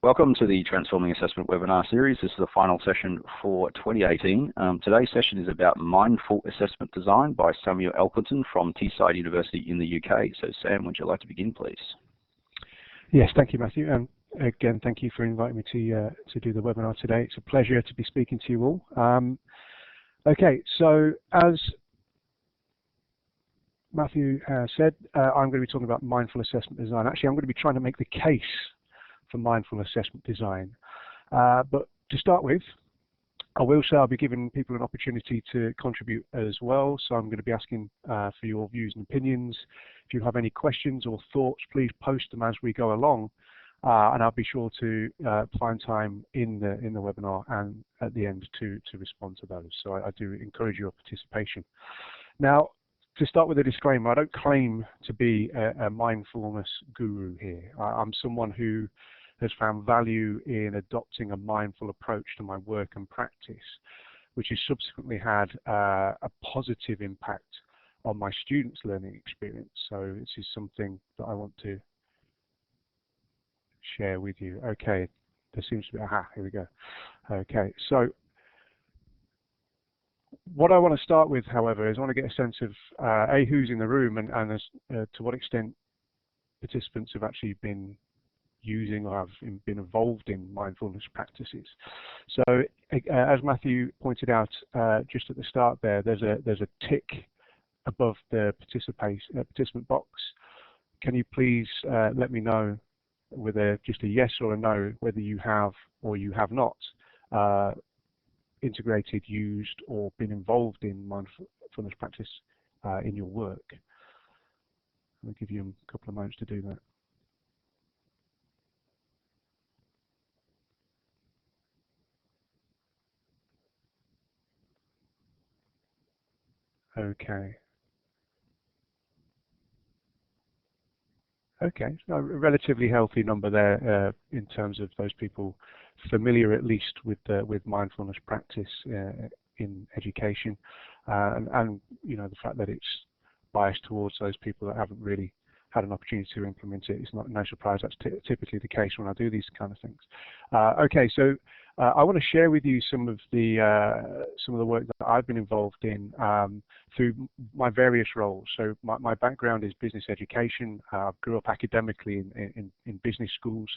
Welcome to the Transforming Assessment webinar series. This is the final session for 2018. Today's session is about mindful assessment design by Samuel Elkington from Teesside University in the UK. So Sam, would you like to begin, please? Yes, thank you, Matthew. And again, thank you for inviting me to do the webinar today. It's a pleasure to be speaking to you all. Okay, so as Matthew said, I'm going to be talking about mindful assessment design. Actually, I'm going to be trying to make the case for mindful assessment design. But to start with, I will say I'll be giving people an opportunity to contribute as well. So I'm going to be asking for your views and opinions. If you have any questions or thoughts, please post them as we go along. And I'll be sure to find time in the webinar and at the end to respond to those. So I do encourage your participation. Now, to start with a disclaimer, I don't claim to be a mindfulness guru here. I'm someone who has found value in adopting a mindful approach to my work and practice, which has subsequently had a positive impact on my students' learning experience. So this is something that I want to share with you. Okay, there seems to be, aha, here we go. Okay, so what I want to start with, however, is I want to get a sense of A, who's in the room and to what extent participants have actually been using or have been involved in mindfulness practices. So as Matthew pointed out just at the start there, there's a tick above the participant box. Can you please let me know whether just a yes or a no, whether you have or you have not integrated, used, or been involved in mindfulness practice in your work. I'll give you a couple of moments to do that. Okay. Okay, so a relatively healthy number there in terms of those people familiar, at least, with mindfulness practice in education, and you know, the fact that it's biased towards those people that haven't really had an opportunity to implement it. It's no surprise that's typically the case when I do these kind of things. Okay, so I want to share with you some of the work that I've been involved in through my various roles. So my background is business education. I grew up academically in business schools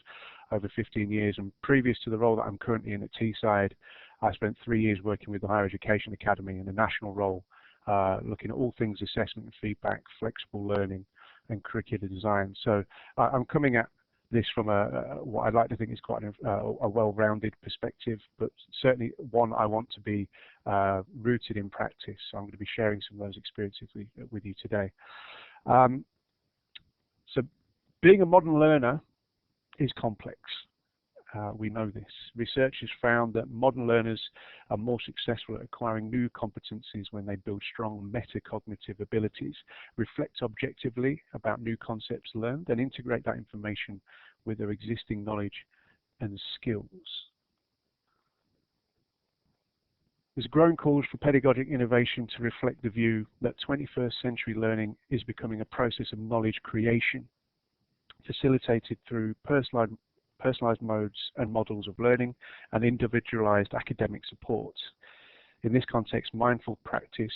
over 15 years, and previous to the role that I'm currently in at Teesside, I spent 3 years working with the Higher Education Academy in a national role, looking at all things assessment and feedback, flexible learning, and curricular design. So I'm coming at this from what I'd like to think is quite a well-rounded perspective, but certainly one I want to be rooted in practice. So I'm going to be sharing some of those experiences with you today. So being a modern learner is complex. We know this. Research has found that modern learners are more successful at acquiring new competencies when they build strong metacognitive abilities, reflect objectively about new concepts learned, and integrate that information with their existing knowledge and skills. There's growing calls for pedagogic innovation to reflect the view that 21st century learning is becoming a process of knowledge creation, facilitated through personalised modes and models of learning and individualised academic support. In this context, mindful practice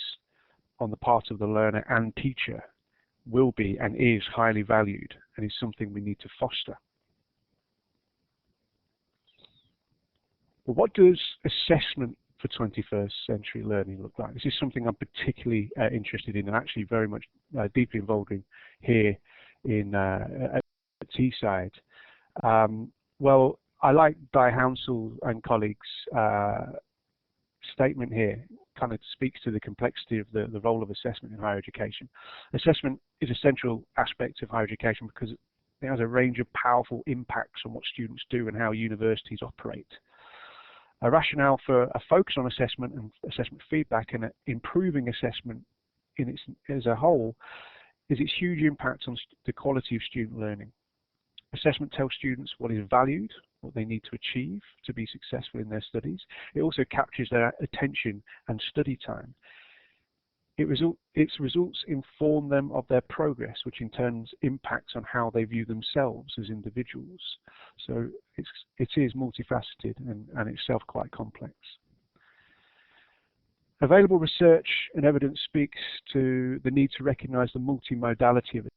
on the part of the learner and teacher will be and is highly valued and is something we need to foster. But what does assessment for 21st century learning look like? This is something I'm particularly interested in and actually very much deeply involved in here at Teesside. Well, I like Di Hounsell and colleagues' statement here. Kind of speaks to the complexity of the role of assessment in higher education. Assessment is a central aspect of higher education because it has a range of powerful impacts on what students do and how universities operate. A rationale for a focus on assessment and assessment feedback and improving assessment as a whole is its huge impact on the quality of student learning. Assessment tells students what is valued, what they need to achieve to be successful in their studies. It also captures their attention and study time. its results inform them of their progress, which in turn impacts on how they view themselves as individuals. So it is multifaceted and itself quite complex. Available research and evidence speaks to the need to recognise the multimodality of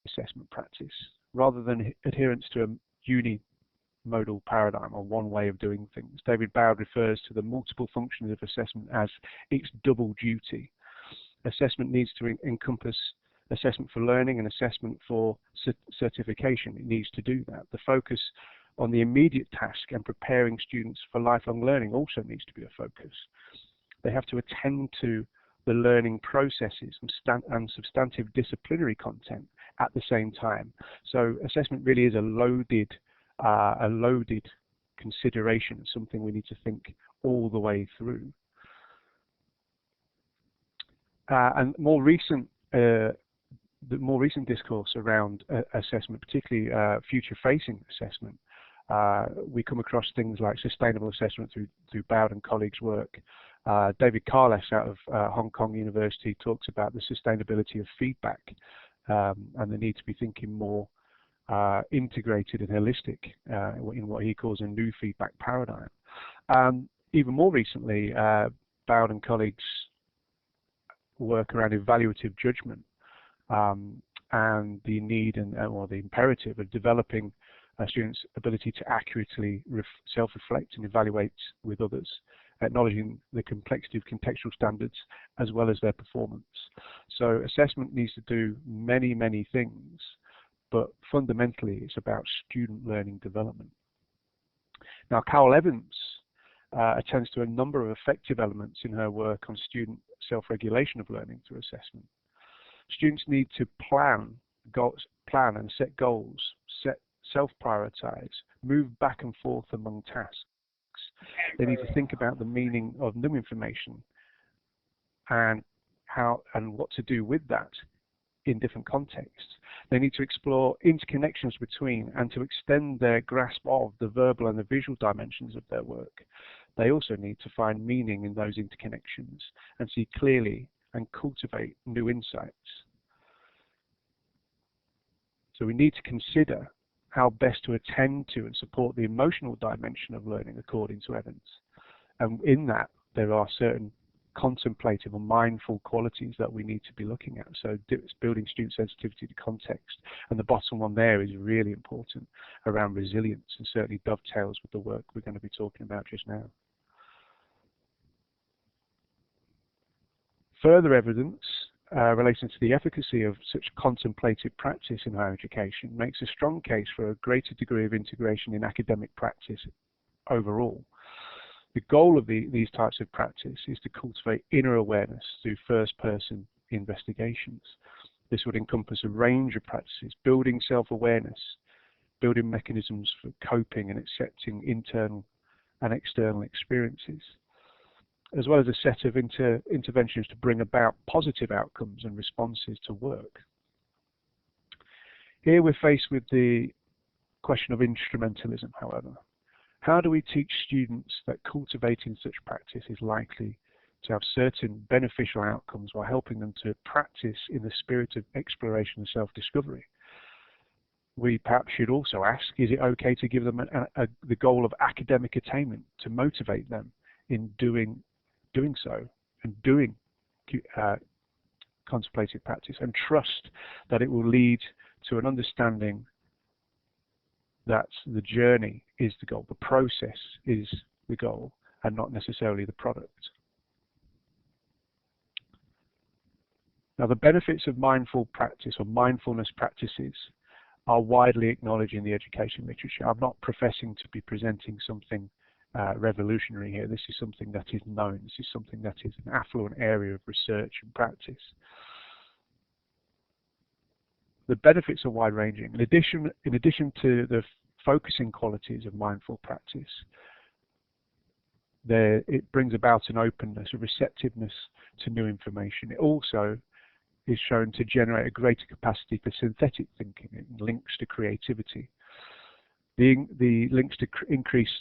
assessment practice, rather than adherence to a unimodal paradigm or one way of doing things. David Bowd refers to the multiple functions of assessment as its double duty. Assessment needs to encompass assessment for learning and assessment for certification. It needs to do that. The focus on the immediate task and preparing students for lifelong learning also needs to be a focus. They have to attend to the learning processes and substantive disciplinary content at the same time. So assessment really is a loaded consideration, something we need to think all the way through. And the more recent discourse around assessment, particularly future-facing assessment, we come across things like sustainable assessment through Bowd and colleagues' work. David Carles out of Hong Kong University talks about the sustainability of feedback and the need to be thinking more integrated and holistic in what he calls a new feedback paradigm. Even more recently, Bowd and colleagues work around evaluative judgment and the need or the imperative of developing students' ability to accurately self-reflect and evaluate with others, acknowledging the complexity of contextual standards as well as their performance. So assessment needs to do many, many things, but fundamentally it's about student learning development. Now, Carol Evans attends to a number of effective elements in her work on student self-regulation of learning through assessment. Students need to plan and set goals, self-prioritize, move back and forth among tasks. They need to think about the meaning of new information and what to do with that in different contexts. They need to explore interconnections between and to extend their grasp of the verbal and the visual dimensions of their work. They also need to find meaning in those interconnections and see clearly and cultivate new insights. So we need to consider how best to attend to and support the emotional dimension of learning according to Evans. And in that, there are certain contemplative or mindful qualities that we need to be looking at. So it's building student sensitivity to context. And the bottom one there is really important around resilience and certainly dovetails with the work we're going to be talking about just now. Further evidence relating to the efficacy of such contemplative practice in higher education makes a strong case for a greater degree of integration in academic practice overall. The goal of these types of practice is to cultivate inner awareness through first-person investigations. This would encompass a range of practices, building self-awareness, building mechanisms for coping and accepting internal and external experiences, as well as a set of interventions to bring about positive outcomes and responses to work. Here we're faced with the question of instrumentalism, however. How do we teach students that cultivating such practice is likely to have certain beneficial outcomes while helping them to practice in the spirit of exploration and self-discovery? We perhaps should also ask, is it okay to give them the goal of academic attainment to motivate them in doing so and doing contemplative practice, and trust that it will lead to an understanding that the journey is the goal, the process is the goal, and not necessarily the product. Now, the benefits of mindful practice or mindfulness practices are widely acknowledged in the education literature. I'm not professing to be presenting something revolutionary here. This is something that is known. This is something that is an affluent area of research and practice. The benefits are wide-ranging. In addition to the focusing qualities of mindful practice, it brings about an openness, a receptiveness to new information. It also is shown to generate a greater capacity for synthetic thinking and links to creativity. The links to increased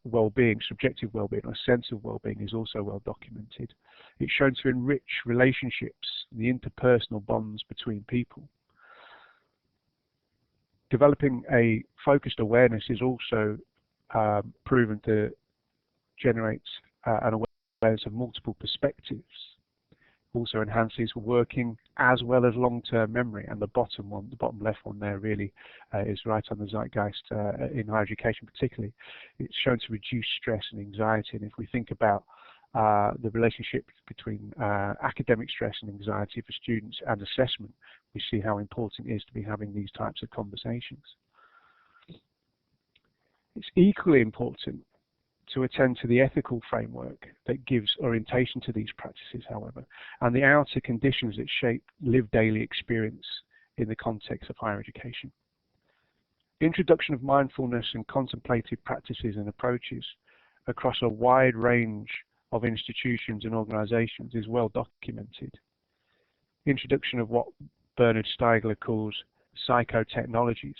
well-being, subjective well-being, or sense of well-being is also well documented. It's shown to enrich relationships, the interpersonal bonds between people. Developing a focused awareness is also proven to generate an awareness of multiple perspectives. Also enhances working as well as long-term memory, and the bottom one, the bottom left one there, really is right on the zeitgeist in higher education particularly. It's shown to reduce stress and anxiety, and if we think about the relationship between academic stress and anxiety for students and assessment, we see how important it is to be having these types of conversations. It's equally important to attend to the ethical framework that gives orientation to these practices, however, and the outer conditions that shape lived daily experience in the context of higher education. Introduction of mindfulness and contemplative practices and approaches across a wide range of institutions and organizations is well documented. Introduction of what Bernard Stiegler calls psychotechnologies.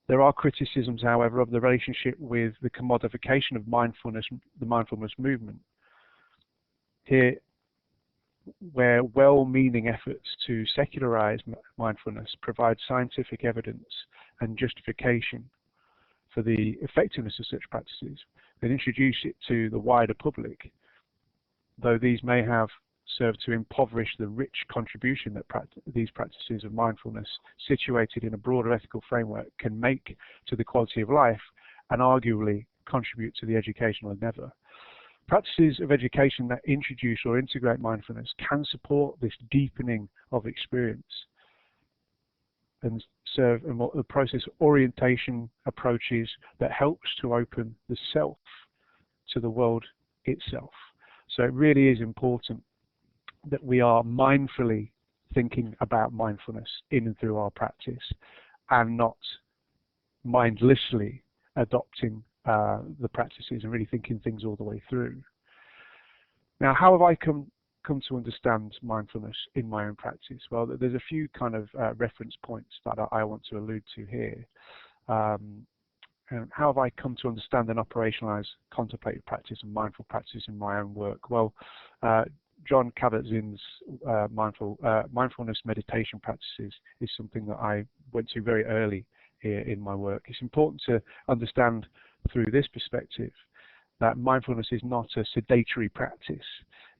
There are criticisms, however, of the relationship with the commodification of mindfulness, the mindfulness movement. Here, where well-meaning efforts to secularize mindfulness provide scientific evidence and justification for the effectiveness of such practices, then introduce it to the wider public, though these may have served to impoverish the rich contribution that these practices of mindfulness situated in a broader ethical framework can make to the quality of life and arguably contribute to the educational endeavor. Practices of education that introduce or integrate mindfulness can support this deepening of experience and serve a process of orientation approaches that helps to open the self to the world itself. So it really is important that we are mindfully thinking about mindfulness in and through our practice, and not mindlessly adopting the practices and really thinking things all the way through. Now, how have I come to understand mindfulness in my own practice? Well, there's a few kind of reference points that I want to allude to here. And how have I come to understand and operationalize contemplative practice and mindful practice in my own work? Well, John Kabat-Zinn's mindfulness meditation practices is something that I went to very early here in my work. It's important to understand through this perspective that mindfulness is not a sedentary practice.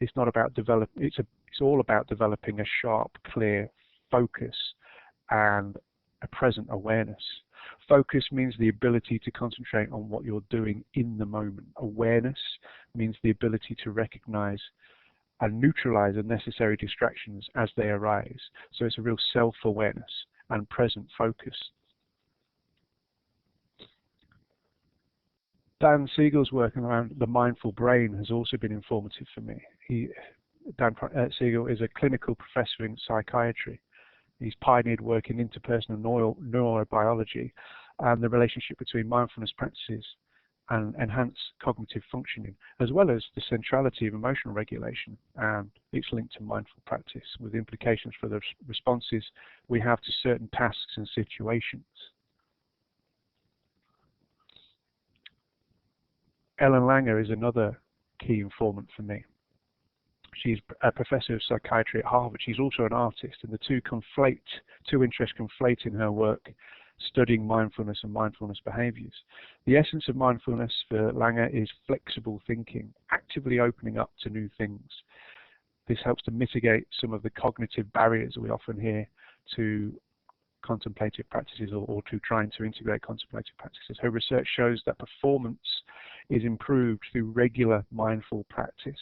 It's not about it's all about developing a sharp, clear focus and a present awareness. Focus means the ability to concentrate on what you're doing in the moment. Awareness means the ability to recognize and neutralize unnecessary distractions as they arise. So it's a real self-awareness and present focus. Dan Siegel's work around the mindful brain has also been informative for me. Dan Siegel is a clinical professor in psychiatry. He's pioneered work in interpersonal neurobiology and the relationship between mindfulness practices and enhanced cognitive functioning, as well as the centrality of emotional regulation and its link to mindful practice, with implications for the responses we have to certain tasks and situations. Ellen Langer is another key informant for me. She's a professor of psychiatry at Harvard. She's also an artist, and the two interests conflate in her work, studying mindfulness and mindfulness behaviors. The essence of mindfulness for Langer is flexible thinking, actively opening up to new things. This helps to mitigate some of the cognitive barriers we often hear to contemplative practices or to trying to integrate contemplative practices. Her research shows that performance is improved through regular mindful practice.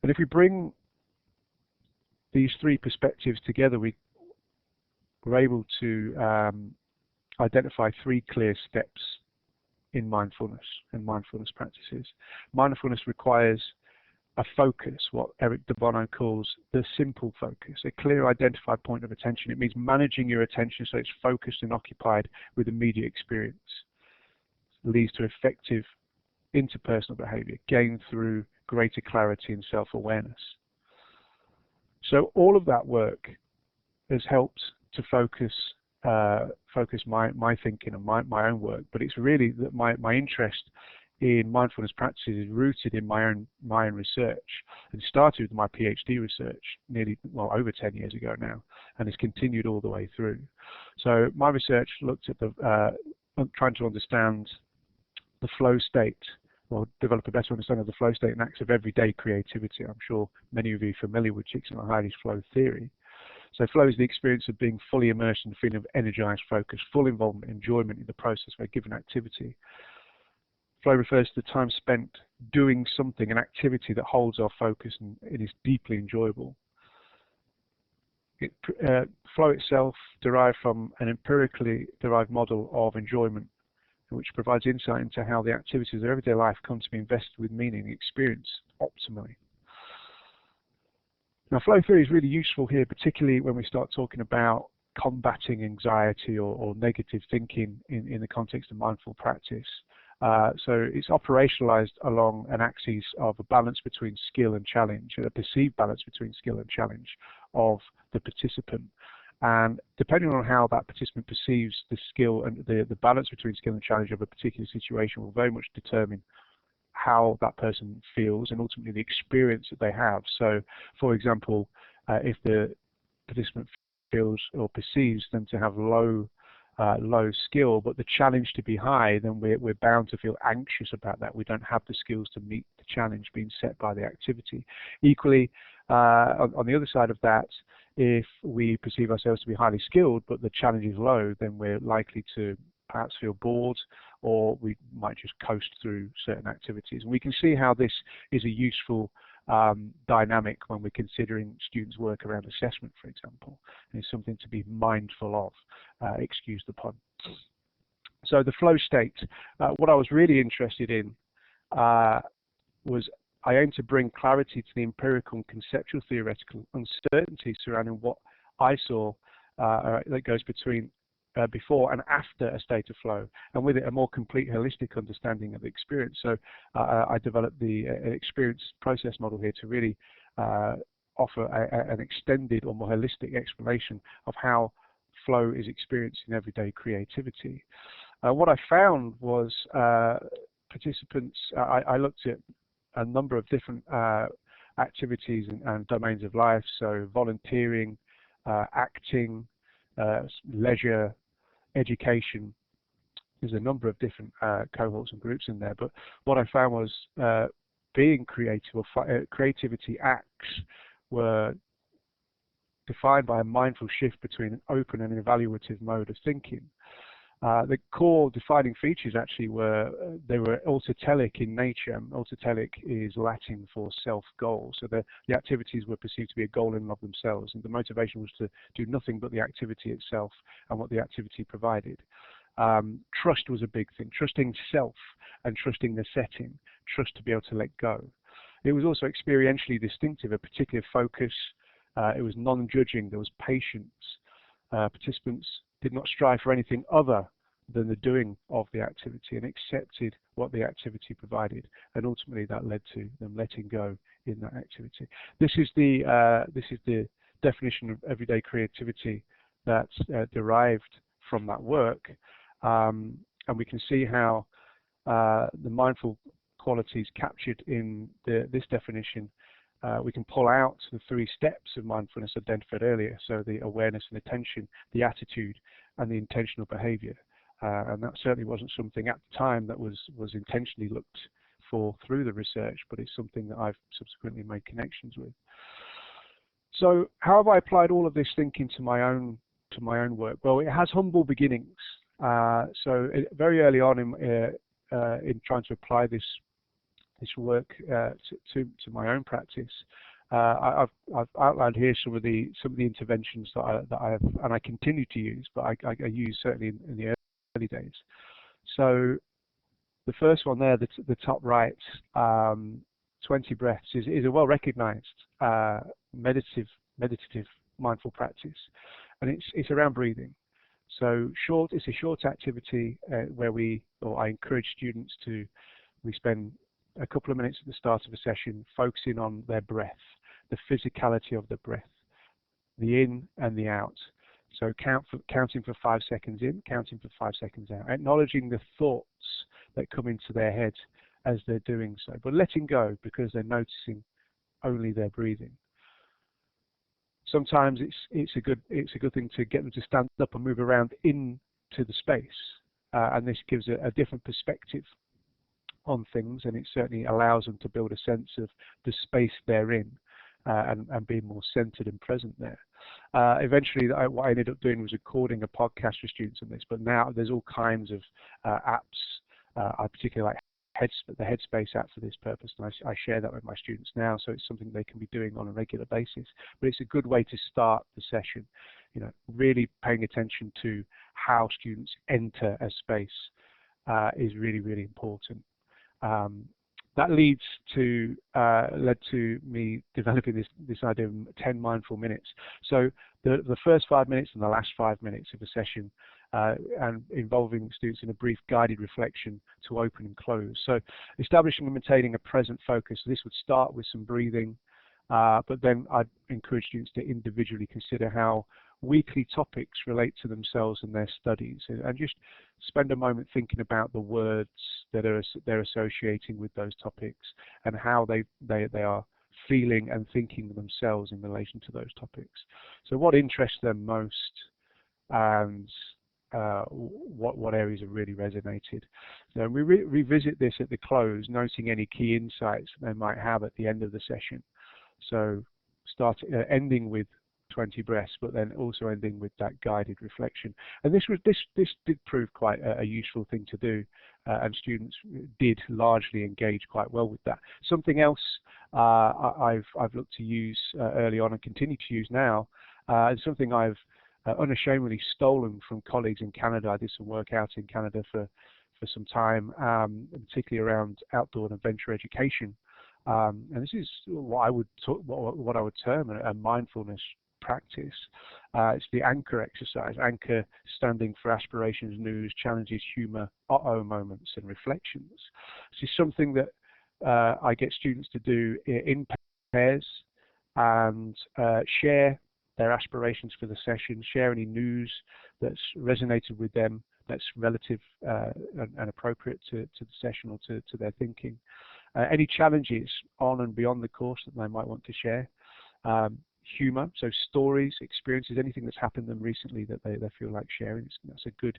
But if we bring these three perspectives together, we're able to identify three clear steps in mindfulness and mindfulness practices. Mindfulness requires a focus, what Eric de Bono calls the simple focus, a clear identified point of attention. It means managing your attention so it's focused and occupied with immediate experience. It leads to effective interpersonal behavior gained through greater clarity and self-awareness. So all of that work has helped to focus my thinking and my own work, but it's really that my interest in mindfulness practices is rooted in my own research, and started with my PhD research over 10 years ago now, and has continued all the way through. So my research looked at trying to understand the flow state, or develop a better understanding of the flow state and acts of everyday creativity. I'm sure many of you are familiar with Csikszentmihalyi's flow theory. So flow is the experience of being fully immersed in the feeling of energized focus, full involvement, enjoyment in the process of a given activity. Flow refers to the time spent doing something, an activity that holds our focus and it is deeply enjoyable. Flow itself derived from an empirically derived model of enjoyment, which provides insight into how the activities of everyday life come to be invested with meaning and experience optimally. Now, flow theory is really useful here, particularly when we start talking about combating anxiety or negative thinking in the context of mindful practice. So it's operationalized along an axis of a balance between skill and challenge, a perceived balance between skill and challenge of the participant. And depending on how that participant perceives the skill and the balance between skill and challenge of a particular situation will very much determine how that person feels and ultimately the experience that they have. So, for example, if the participant feels or perceives them to have low skill, but the challenge to be high, then we're bound to feel anxious about that. We don't have the skills to meet the challenge being set by the activity. Equally, on the other side of that, if we perceive ourselves to be highly skilled, but the challenge is low, then we're likely to perhaps feel bored, or we might just coast through certain activities. And we can see how this is a useful dynamic when we're considering students' work around assessment, for example, and it's something to be mindful of, excuse the pun. So the flow state, what I was really interested in was I aim to bring clarity to the empirical and conceptual theoretical uncertainty surrounding what I saw that goes between before and after a state of flow, and with it a more complete holistic understanding of the experience. So I developed the experience process model here to really offer an extended or more holistic explanation of how flow is experienced in everyday creativity. What I found was participants, I looked at a number of different activities and domains of life, so volunteering, acting, leisure, education. There's a number of different cohorts and groups in there, but what I found was being creative, or creativity acts were defined by a mindful shift between an open and an evaluative mode of thinking. The core defining features actually were, they were autotelic in nature. Autotelic is Latin for self-goal. So the activities were perceived to be a goal in and of themselves, and the motivation was to do nothing but the activity itself and what the activity provided. Trust was a big thing, trusting self and trusting the setting, trust to be able to let go. It was also experientially distinctive, a particular focus. It was non-judging, there was patience. Participants did not strive for anything other than the doing of the activity and accepted what the activity provided, and ultimately that led to them letting go in that activity. This is the definition of everyday creativity that's derived from that work, and we can see how the mindful qualities captured in this definition, we can pull out the 3 steps of mindfulness identified earlier, so the awareness and attention, the attitude, and the intentional behavior. And that certainly wasn't something at the time that was intentionally looked for through the research, but it's something that I've subsequently made connections with. So how have I applied all of this thinking to my own work? Well, it has humble beginnings. Very early on in trying to apply this work to my own practice, I've outlined here some of the interventions that I have and I continue to use, but I use certainly in the early days. So the first one there, the top right, 20 breaths, is a well-recognized meditative mindful practice, and it's around breathing. So it's a short activity where I encourage students we spend a couple of minutes at the start of a session focusing on their breath, the physicality of the breath, the in and the out. So counting for 5 seconds in, counting for 5 seconds out, acknowledging the thoughts that come into their head as they're doing so, but letting go because they're noticing only their breathing. Sometimes it's a good thing to get them to stand up and move around into the space, and this gives a different perspective on things, and it certainly allows them to build a sense of the space they're in, and being more centered and present there. Eventually, what I ended up doing was recording a podcast for students on this, but now there's all kinds of apps. I particularly like the Headspace app for this purpose, and I share that with my students now, so it's something they can be doing on a regular basis. But it's a good way to start the session, really paying attention to how students enter a space is really, really important. That led to me developing this idea of 10 mindful minutes. So the first 5 minutes and the last 5 minutes of a session, and involving students in a brief guided reflection to open and close. So establishing and maintaining a present focus. This would start with some breathing, but then I'd encourage students to individually consider how weekly topics relate to themselves and their studies, and just spend a moment thinking about the words that they're associating with those topics and how they are feeling and thinking themselves in relation to those topics. So what interests them most, and what areas have really resonated. So we revisit this at the close, noting any key insights they might have at the end of the session. So ending with 20 breaths, but then also ending with that guided reflection. And this did prove quite a useful thing to do, and students did largely engage quite well with that. Something else I've looked to use early on and continue to use now, and something I've unashamedly stolen from colleagues in Canada. I did some work out in Canada for some time, particularly around outdoor and adventure education. And this is what I would term a mindfulness practice. It's the anchor exercise. Anchor standing for aspirations, news, challenges, humour, moments, and reflections. This is something that I get students to do in pairs and share their aspirations for the session, share any news that's resonated with them, that's relative and appropriate to the session or to their thinking. Any challenges on and beyond the course that they might want to share. Humour, so stories, experiences, anything that's happened to them recently that they feel like sharing. That's a good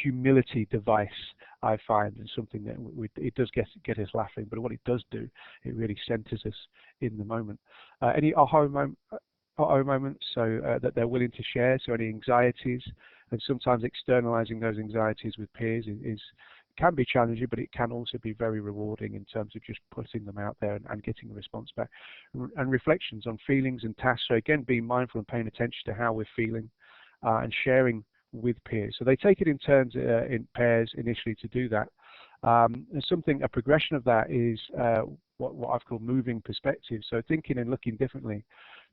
humility device, I find, and something that it does get us laughing, but what it does do, it really centres us in the moment. Any aha moments, so that they're willing to share, so any anxieties, and sometimes externalizing those anxieties with peers can be challenging, but it can also be very rewarding in terms of just putting them out there and getting a response back. And reflections on feelings and tasks, so again being mindful and paying attention to how we're feeling, and sharing with peers. So they take it in turns in pairs initially to do that. And a progression of that is what I've called moving perspective, so thinking and looking differently.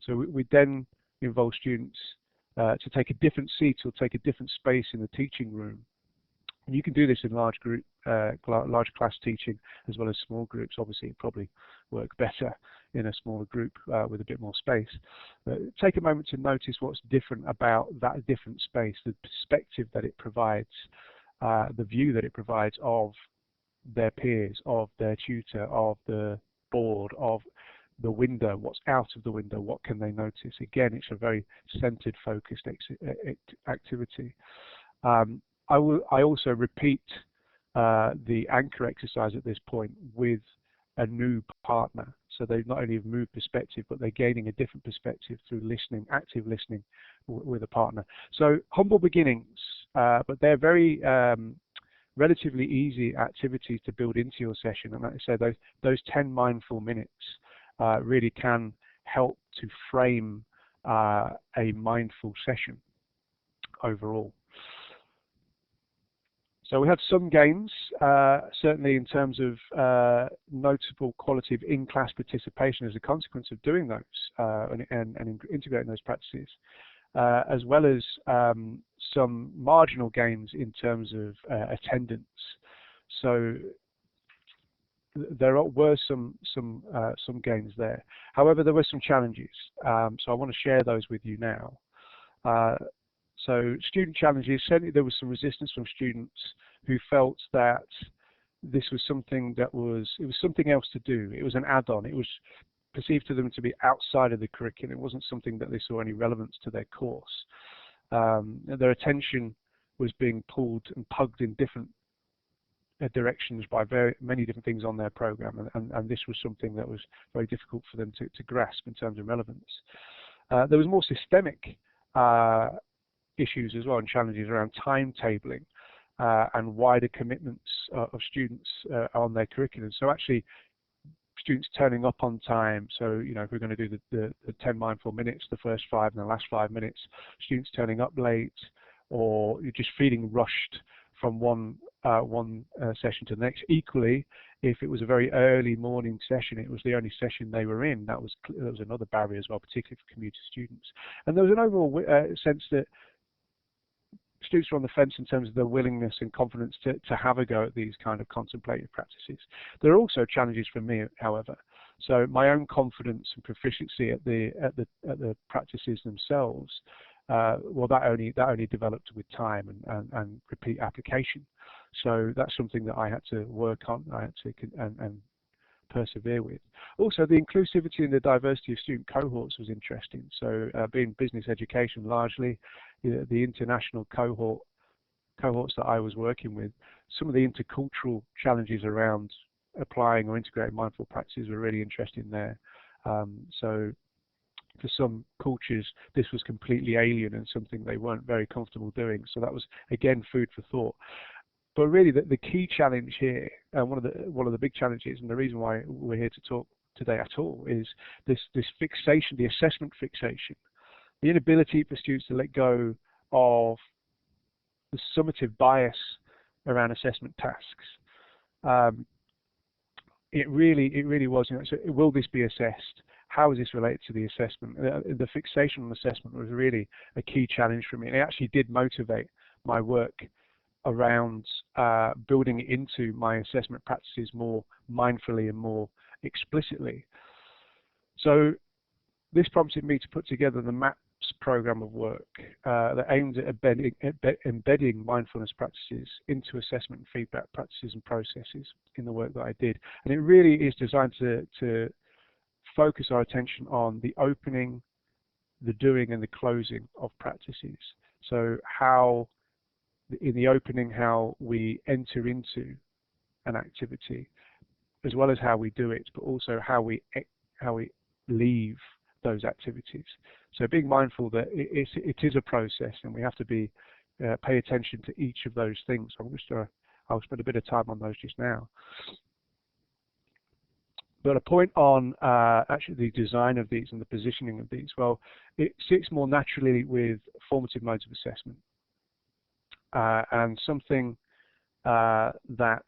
So we then involve students to take a different seat or take a different space in the teaching room. And you can do this in large class teaching as well as small groups. Obviously, it probably work better in a smaller group with a bit more space. Take a moment to notice what's different about that different space, the perspective that it provides, the view that it provides of their peers, of their tutor, of the board, of the window, what's out of the window, what can they notice. Again, it's a very centered, focused activity. I also repeat the anchor exercise at this point with a new partner. So they not only have moved perspective, but they're gaining a different perspective through listening, active listening with a partner. So humble beginnings, but they're very relatively easy activities to build into your session. And like I say, those 10 mindful minutes really can help to frame a mindful session overall. So we have some gains, certainly in terms of notable quality of in-class participation as a consequence of doing those and integrating those practices, as well as some marginal gains in terms of attendance. So there were some gains there. However, there were some challenges. So I want to share those with you now. So student challenges, certainly there was some resistance from students who felt that this was something that was something else to do. It was an add-on. It was perceived to them to be outside of the curriculum. It wasn't something that they saw any relevance to their course. Their attention was being pulled and pugged in different directions by many different things on their program, and this was something that was very difficult for them to grasp in terms of relevance. There was more systemic issues as well, and challenges around timetabling and wider commitments of students on their curriculum. So actually, students turning up on time. So, you know, if we're going to do the 10 mindful minutes, the first 5 and the last 5 minutes, students turning up late, or you're just feeling rushed from one session to the next. Equally, if it was a very early morning session, it was the only session they were in, that was another barrier as well, particularly for commuter students. And there was an overall sense that students were on the fence in terms of their willingness and confidence to have a go at these kind of contemplative practices. There are also challenges for me, however. So my own confidence and proficiency at the practices themselves, well, that only developed with time and repeat application. So that's something that I had to work on. I had to and persevere with. Also, the inclusivity and the diversity of student cohorts was interesting. So being business education largely, the international cohorts that I was working with, some of the intercultural challenges around applying or integrating mindful practices were really interesting there. So for some cultures, this was completely alien and something they weren't very comfortable doing. So that was, again, food for thought. But really, the key challenge here, one of the big challenges, and the reason why we're here to talk today at all, is this fixation, the assessment fixation, the inability for students to let go of the summative bias around assessment tasks. It really was, you know, so will this be assessed? How is this related to the assessment? The fixation on assessment was really a key challenge for me, and it actually did motivate my work around building it into my assessment practices more mindfully and more explicitly. So this prompted me to put together the MAPS program of work that aims at embedding mindfulness practices into assessment and feedback practices and processes in the work that I did. And it really is designed to focus our attention on the opening, the doing, and the closing of practices. So how, in the opening, how we enter into an activity, as well as how we do it, but also how we leave those activities. So being mindful that it is a process, and we have to pay attention to each of those things. So I'll spend a bit of time on those just now. But a point on actually the design of these and the positioning of these. Well, it sits more naturally with formative modes of assessment. And something that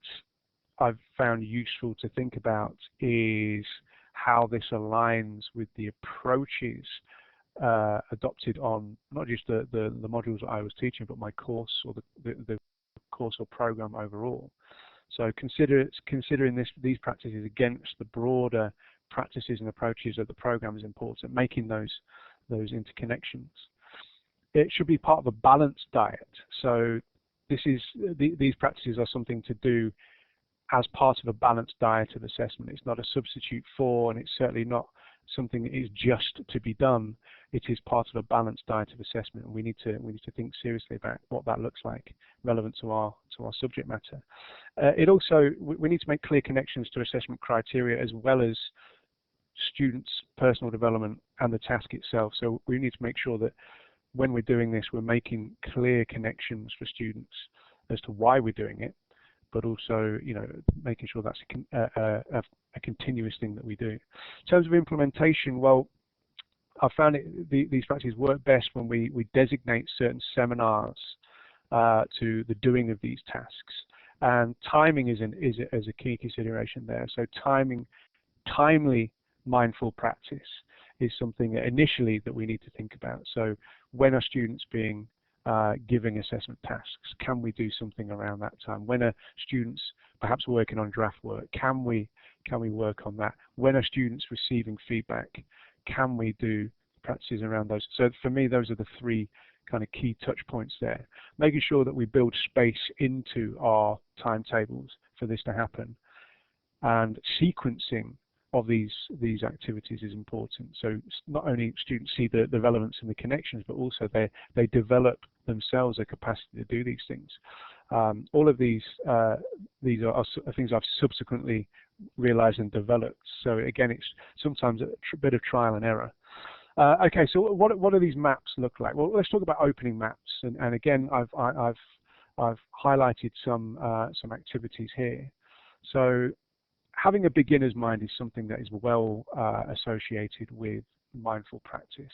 I've found useful to think about is how this aligns with the approaches adopted on not just the modules that I was teaching, but my course or the course or program overall. So considering these practices against the broader practices and approaches of the program is important, making those interconnections. It should be part of a balanced diet. So these practices are something to do as part of a balanced diet of assessment. It's not a substitute for, and it's certainly not something that is just to be done. It is part of a balanced diet of assessment, and we need to think seriously about what that looks like, relevant to our subject matter. It also, we need to make clear connections to assessment criteria as well as students' personal development and the task itself. So we need to make sure that when we're doing this, we're making clear connections for students as to why we're doing it, but also, you know, making sure that's a continuous thing that we do. In terms of implementation, well, I found these practices work best when we designate certain seminars to the doing of these tasks, and timing is a key consideration there. So timely mindful practice is something initially that we need to think about. So when are students being giving assessment tasks? Can we do something around that time? When are students perhaps working on draft work? Can we work on that? When are students receiving feedback? Can we do practices around those? So for me, those are the three kind of key touch points there. Making sure that we build space into our timetables for this to happen. And sequencing of these activities is important. So not only students see the relevance and the connections, but also they develop themselves a capacity to do these things. All of these are things I've subsequently realized and developed. So again, it's sometimes a bit of trial and error. Okay, so what do these maps look like? Well, let's talk about opening maps. And again, I've highlighted some activities here. So having a beginner's mind is something that is well associated with mindful practice.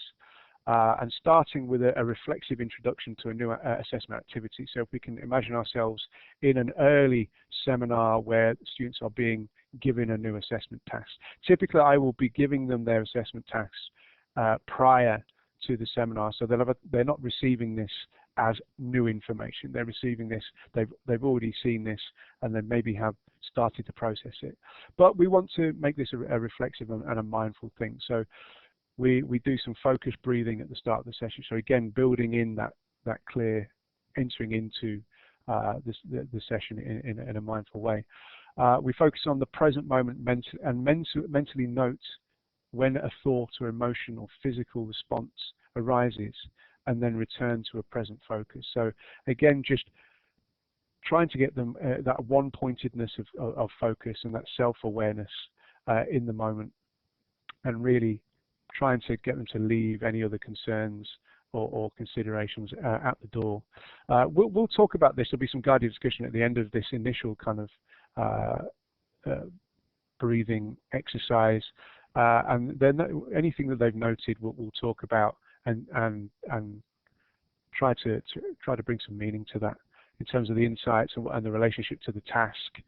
And starting with a reflexive introduction to a new assessment activity. So if we can imagine ourselves in an early seminar where students are being given a new assessment task. Typically, I will be giving them their assessment tasks prior to the seminar, so they're not receiving this as new information. They're receiving this, they've already seen this, and they maybe have started to process it. But we want to make this a reflexive and a mindful thing. So we do some focused breathing at the start of the session. So again, building in that clear entering into the session in a mindful way. We focus on the present moment and mentally note when a thought or emotion or physical response arises, and then return to a present focus. So again, just trying to get them that one-pointedness of focus and that self-awareness in the moment, and really trying to get them to leave any other concerns or considerations at the door. We'll talk about this. There'll be some guided discussion at the end of this initial kind of breathing exercise, and then anything that they've noted we'll talk about and try to bring some meaning to that in terms of the insights and the relationship to the task.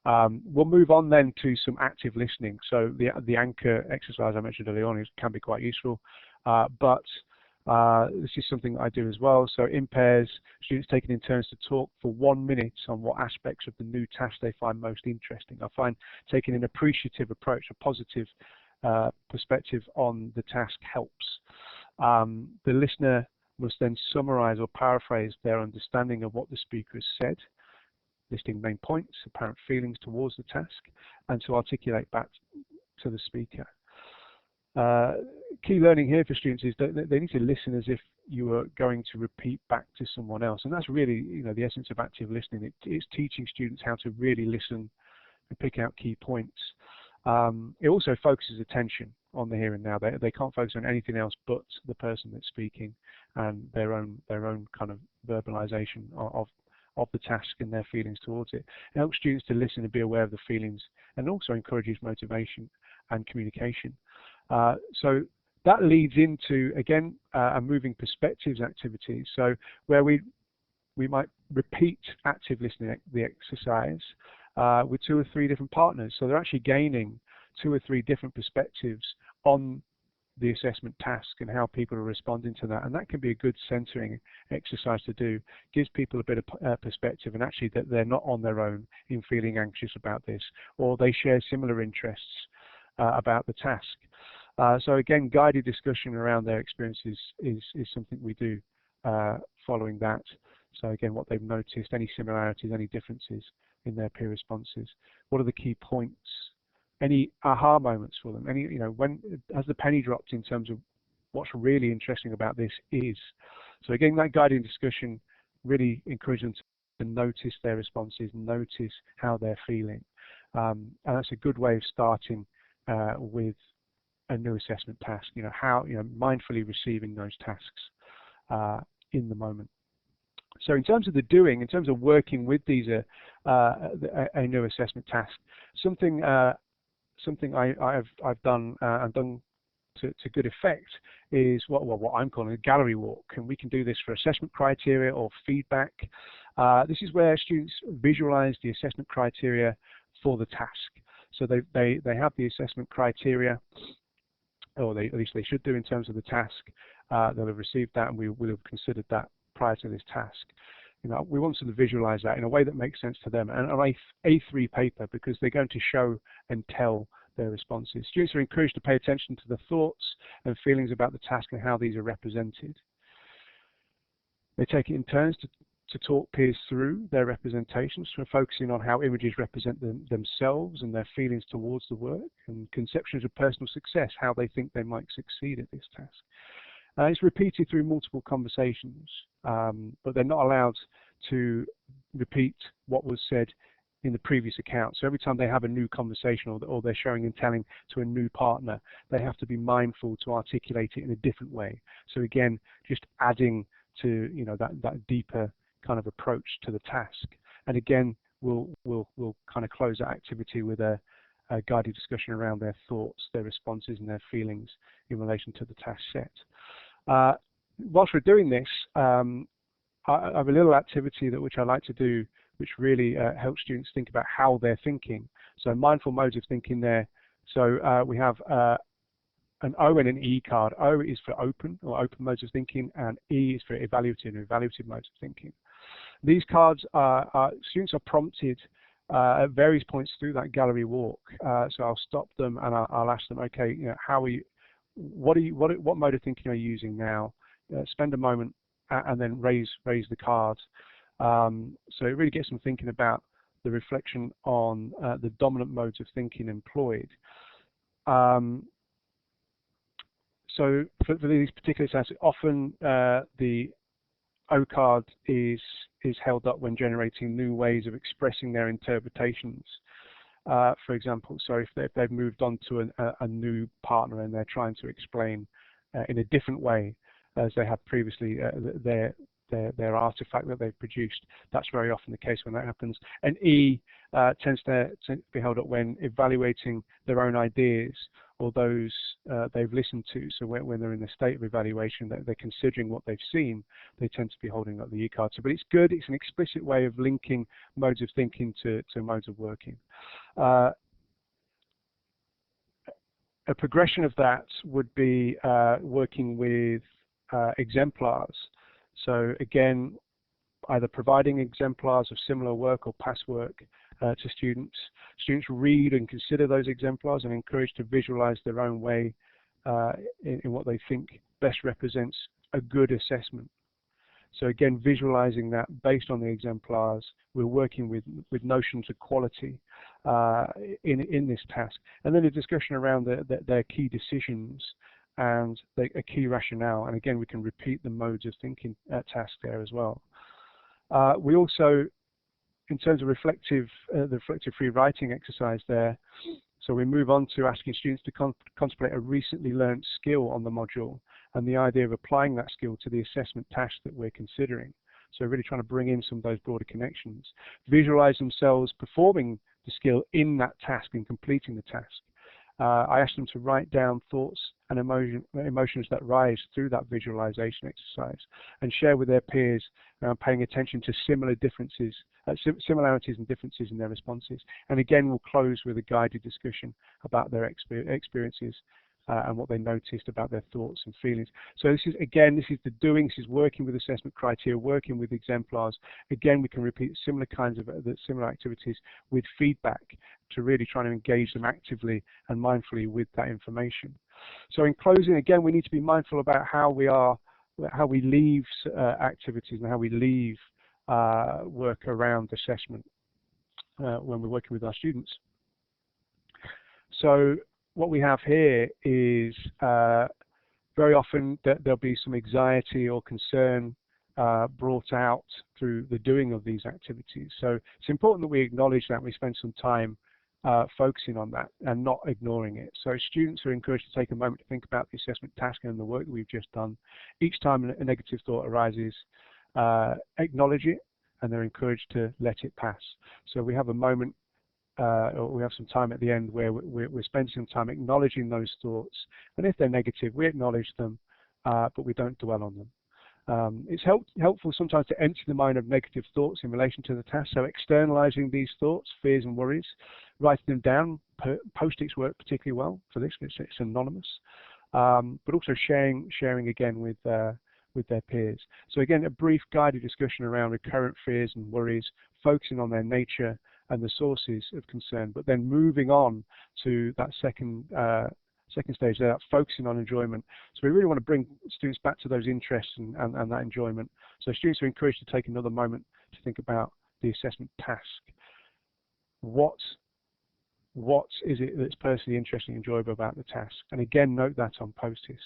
We'll move on then to some active listening. So the anchor exercise I mentioned earlier on can be quite useful, but this is something that I do as well. So in pairs, students taking in turns to talk for 1 minute on what aspects of the new task they find most interesting. I find taking an appreciative approach, a positive perspective on the task helps. The listener must then summarize or paraphrase their understanding of what the speaker has said, listing main points, apparent feelings towards the task, and to articulate back to the speaker. Key learning here for students is that they need to listen as if you are going to repeat back to someone else, and that's really, the essence of active listening. It's teaching students how to really listen and pick out key points. It also focuses attention on the here and now. They can't focus on anything else but the person that's speaking and their own kind of verbalization of the task and their feelings towards it. It helps students to listen and be aware of the feelings, and also encourages motivation and communication. So that leads into, again, a moving perspectives activity. So where we might repeat active listening, the exercise, with 2 or 3 different partners. So they're actually gaining 2 or 3 different perspectives on the assessment task and how people are responding to that. And that can be a good centering exercise to do. Gives people a bit of perspective, and actually that they're not on their own in feeling anxious about this, or they share similar interests about the task. So again, guided discussion around their experiences is something we do following that. So again, what they've noticed, any similarities, any differences in their peer responses. What are the key points? Any aha moments for them? Any, when has the penny dropped in terms of what's really interesting about this is? So again, that guided discussion really encourages them to notice their responses, notice how they're feeling, and that's a good way of starting with a new assessment task. How mindfully receiving those tasks in the moment. So in terms of the doing, in terms of working with these a new assessment task, something I've done and done to good effect is what I'm calling a gallery walk, and we can do this for assessment criteria or feedback. This is where students visualize the assessment criteria for the task. So they have the assessment criteria, or at least they should do, in terms of the task. They'll have received that, and we will have considered that prior to this task. We want them to visualize that in a way that makes sense to them, and on A3 paper, because they're going to show and tell their responses. Students are encouraged to pay attention to the thoughts and feelings about the task and how these are represented. They take it in turns to talk peers through their representations, so focusing on how images represent themselves and their feelings towards the work, and conceptions of personal success, how they think they might succeed at this task. It's repeated through multiple conversations, but they're not allowed to repeat what was said in the previous account. So every time they have a new conversation, or they're showing and telling to a new partner, they have to be mindful to articulate it in a different way. So again, just adding to that deeper kind of approach to the task. And again, we'll kind of close that activity with a guided discussion around their thoughts, their responses, and their feelings in relation to the task set. Whilst we're doing this, I have a little activity which I like to do, which really helps students think about how they're thinking. So mindful modes of thinking there. So we have an O and an E card. O is for open, or open modes of thinking, and E is for evaluative modes of thinking. These cards students are prompted at various points through that gallery walk. So I'll stop them and I'll ask them, okay, what mode of thinking are you using now? Spend a moment and then raise the cards. So it really gets them thinking about the reflection on the dominant modes of thinking employed. So for these particular tasks, often the O card is held up when generating new ways of expressing their interpretations. For example, so if they've moved on to a new partner and they're trying to explain in a different way as they had previously their artifact that they've produced, that's very often the case when that happens. And E tends to be held up when evaluating their own ideas or those they've listened to. So when they're in a state of evaluation, that they're considering what they've seen, they tend to be holding up the E card. So, but it's good, it's an explicit way of linking modes of thinking to modes of working. A progression of that would be working with exemplars. So again, either providing exemplars of similar work or past work to students. Students read and consider those exemplars and are encouraged to visualize their own way in what they think best represents a good assessment. So again, visualizing that based on the exemplars, we're working with notions of quality in this task. And then a discussion around their key decisions and a key rationale. And again, we can repeat the modes of thinking task there as well. We also, in terms of the reflective free writing exercise there, so we move on to asking students to contemplate a recently learned skill on the module and the idea of applying that skill to the assessment task that we're considering. So really trying to bring in some of those broader connections. Visualize themselves performing the skill in that task and completing the task. I asked them to write down thoughts and emotions that rise through that visualization exercise and share with their peers, paying attention to similarities and differences in their responses. And again, we'll close with a guided discussion about their experiences and what they noticed about their thoughts and feelings. So this is the doing, this is working with assessment criteria, working with exemplars. Again, we can repeat similar kinds of similar activities with feedback to really try to engage them actively and mindfully with that information. So in closing, again, we need to be mindful about how we leave activities and how we leave work around assessment when we're working with our students. So what we have here is very often that there'll be some anxiety or concern brought out through the doing of these activities. So it's important that we acknowledge that, we spend some time focusing on that and not ignoring it. So students are encouraged to take a moment to think about the assessment task and the work that we've just done. Each time a negative thought arises, acknowledge it, and they're encouraged to let it pass. So we have a moment or we have some time at the end where we're spending some time acknowledging those thoughts, and if they're negative, we acknowledge them, but we don't dwell on them. It's helpful sometimes to empty the mind of negative thoughts in relation to the task, so externalizing these thoughts, fears and worries, writing them down. Post-its work particularly well for this, it's anonymous, but also sharing again with their peers. So again, a brief guided discussion around recurrent fears and worries, focusing on their nature and the sources of concern, but then moving on to that second second stage there, focusing on enjoyment. So we really want to bring students back to those interests and that enjoyment. So students are encouraged to take another moment to think about the assessment task. What is it that's personally interesting and enjoyable about the task? And again, note that on post-its.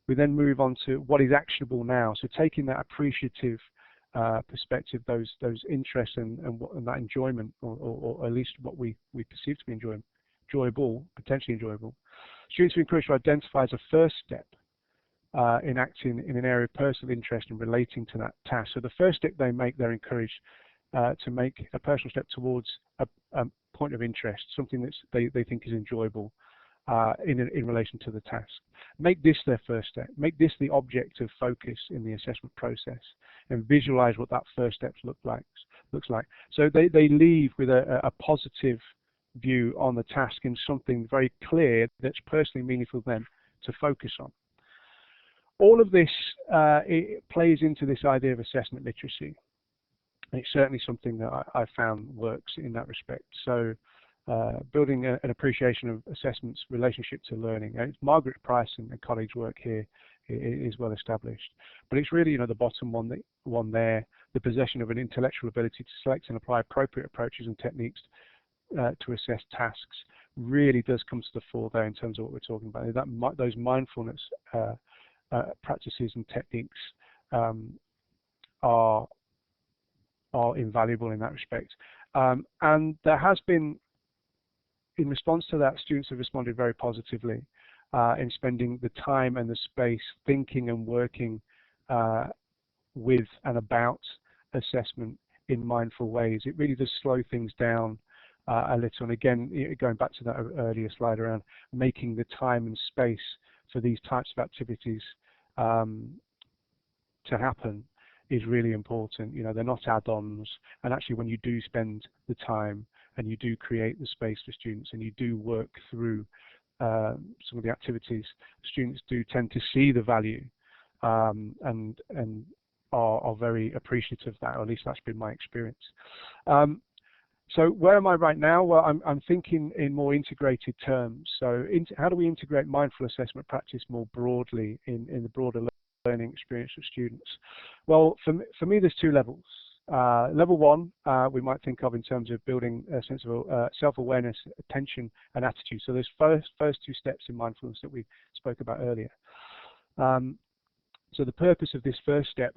We then move on to what is actionable now. So taking that appreciative perspective, those interests and that enjoyment, or at least what we perceive to be enjoyable, potentially enjoyable. Students are encouraged to identify as a first step in acting in an area of personal interest and relating to that task. So the first step they make, they're encouraged to make a personal step towards a point of interest, something that they think is enjoyable in relation to the task. Make this their first step. Make this the object of focus in the assessment process, and visualize what that first step looks like. So they leave with a positive view on the task and something very clear that's personally meaningful for them to focus on. All of this it plays into this idea of assessment literacy. And it's certainly something that I found works in that respect. So building an appreciation of assessment's relationship to learning. And it's Margaret Price and colleagues' work here is well established. But it's really, the bottom one there, the possession of an intellectual ability to select and apply appropriate approaches and techniques to assess tasks really does come to the fore there in terms of what we're talking about. Those mindfulness practices and techniques are invaluable in that respect. And there has been, in response to that, students have responded very positively in spending the time and the space thinking and working with and about assessment in mindful ways. It really does slow things down a little. And again, going back to that earlier slide around making the time and space for these types of activities to happen is really important. They're not add-ons, and actually when you do spend the time and you do create the space for students and you do work through some of the activities, students do tend to see the value and are very appreciative of that, or at least that's been my experience. So where am I right now? Well, I'm thinking in more integrated terms. So how do we integrate mindful assessment practice more broadly in the broader learning experience of students? Well, for me, there's two levels. Level one, we might think of in terms of building a sense of self-awareness, attention, and attitude. So those first two steps in mindfulness that we spoke about earlier. So the purpose of this first step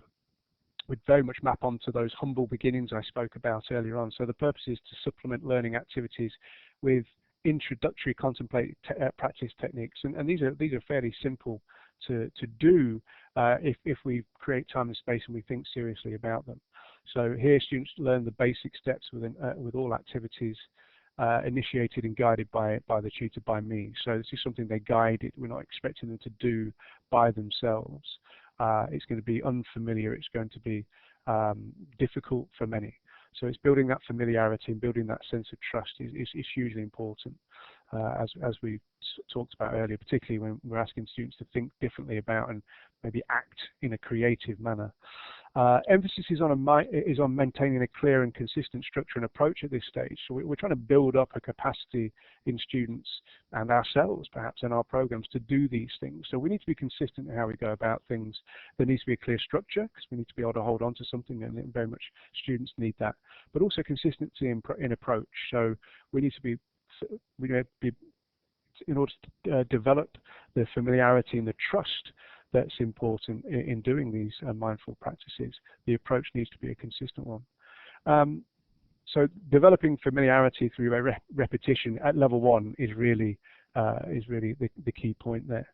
would very much map onto those humble beginnings I spoke about earlier on. So the purpose is to supplement learning activities with introductory contemplative practice techniques, and these are fairly simple to do if we create time and space and we think seriously about them. So here students learn the basic steps with all activities initiated and guided by the tutor, by me. So this is something they guided. We're not expecting them to do by themselves. It's going to be unfamiliar. It's going to be difficult for many. So it's building that familiarity and building that sense of trust is hugely important, as we talked about earlier, particularly when we're asking students to think differently about and maybe act in a creative manner. Emphasis is on maintaining a clear and consistent structure and approach at this stage. So we're trying to build up a capacity in students and ourselves, perhaps, in our programs to do these things. So we need to be consistent in how we go about things. There needs to be a clear structure because we need to be able to hold on to something, and very much students need that. But also consistency in approach. So we need to be in order to develop the familiarity and the trust that's important in doing these mindful practices, the approach needs to be a consistent one. So developing familiarity through repetition at level one is really the key point there.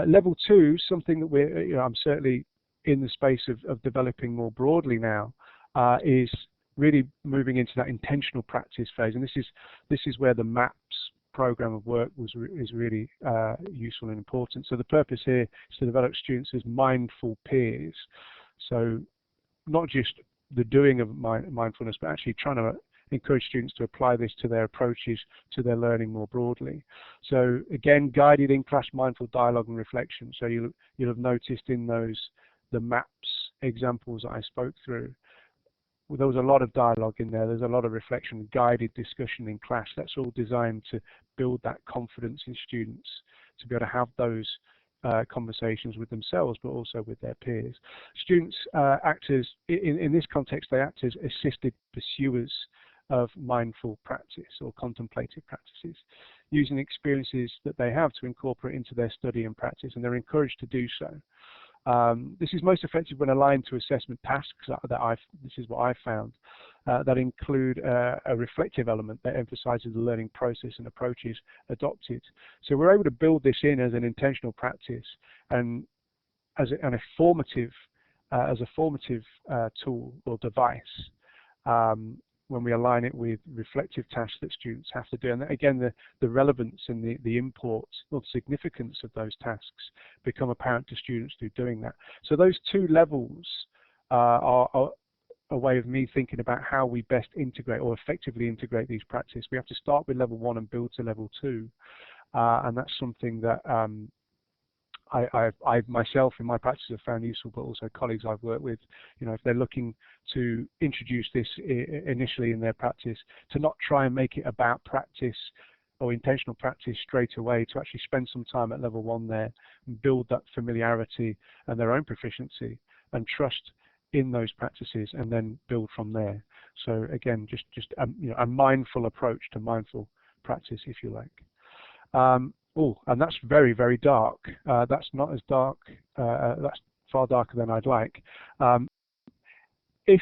Level two, something that I'm certainly in the space of developing more broadly now, is really moving into that intentional practice phase, and this is where the MAPS program of work is really useful and important. So the purpose here is to develop students as mindful peers. So not just the doing of mindfulness, but actually trying to encourage students to apply this to their approaches to their learning more broadly. So again, guided in-class mindful dialogue and reflection. So you'll have noticed in the MAPS examples that I spoke through, there was a lot of dialogue in there. There's a lot of reflection, guided discussion in class. That's all designed to build that confidence in students to be able to have those conversations with themselves, but also with their peers. Students act as, in this context, they act as assisted pursuers of mindful practice or contemplative practices, using experiences that they have to incorporate into their study and practice, and they're encouraged to do so. This is most effective when aligned to assessment tasks this is what I've found, that include a reflective element that emphasizes the learning process and approaches adopted. So we're able to build this in as an intentional practice and as a formative tool or device, when we align it with reflective tasks that students have to do. And again, the relevance and the import or significance of those tasks become apparent to students through doing that. So those two levels are a way of me thinking about how we best integrate or effectively integrate these practices. We have to start with level 1 and build to level 2. And that's something that I myself in my practice have found useful, but also colleagues I've worked with, if they're looking to introduce this initially in their practice, to not try and make it about practice or intentional practice straight away, to actually spend some time at level 1 there and build that familiarity and their own proficiency and trust in those practices, and then build from there. So again, just a mindful approach to mindful practice, if you like. Oh, and that's very, very dark. That's not as dark. That's far darker than I'd like. This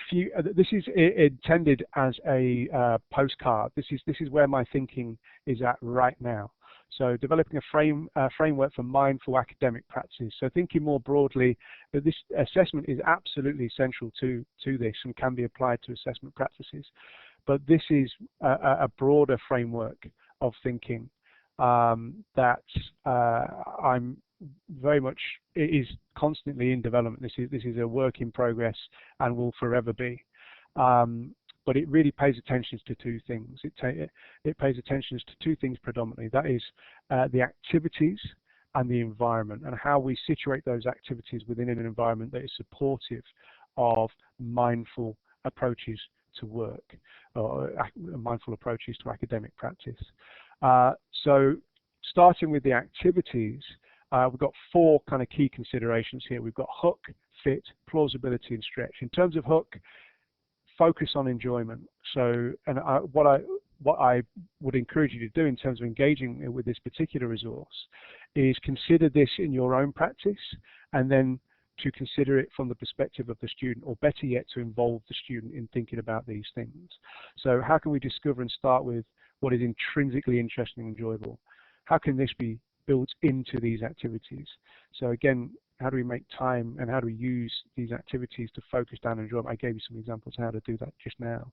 is intended as a postcard. This is where my thinking is at right now. So developing a framework for mindful academic practice. So thinking more broadly that this assessment is absolutely essential to this and can be applied to assessment practices. But this is a broader framework of thinking that I'm very much, it is constantly in development. This is a work in progress and will forever be. But it really pays attention to two things. It pays attention to two things predominantly. That is the activities and the environment, and how we situate those activities within an environment that is supportive of mindful approaches to work, or mindful approaches to academic practice. So starting with the activities, we've got 4 kind of key considerations here. We've got hook, fit, plausibility, and stretch. In terms of hook, focus on enjoyment. So, and what I would encourage you to do in terms of engaging with this particular resource is consider this in your own practice, and then to consider it from the perspective of the student, or better yet, to involve the student in thinking about these things. So how can we discover and start with what is intrinsically interesting and enjoyable? How can this be built into these activities? So again, how do we make time and how do we use these activities to focus down and enjoy? I gave you some examples of how to do that just now.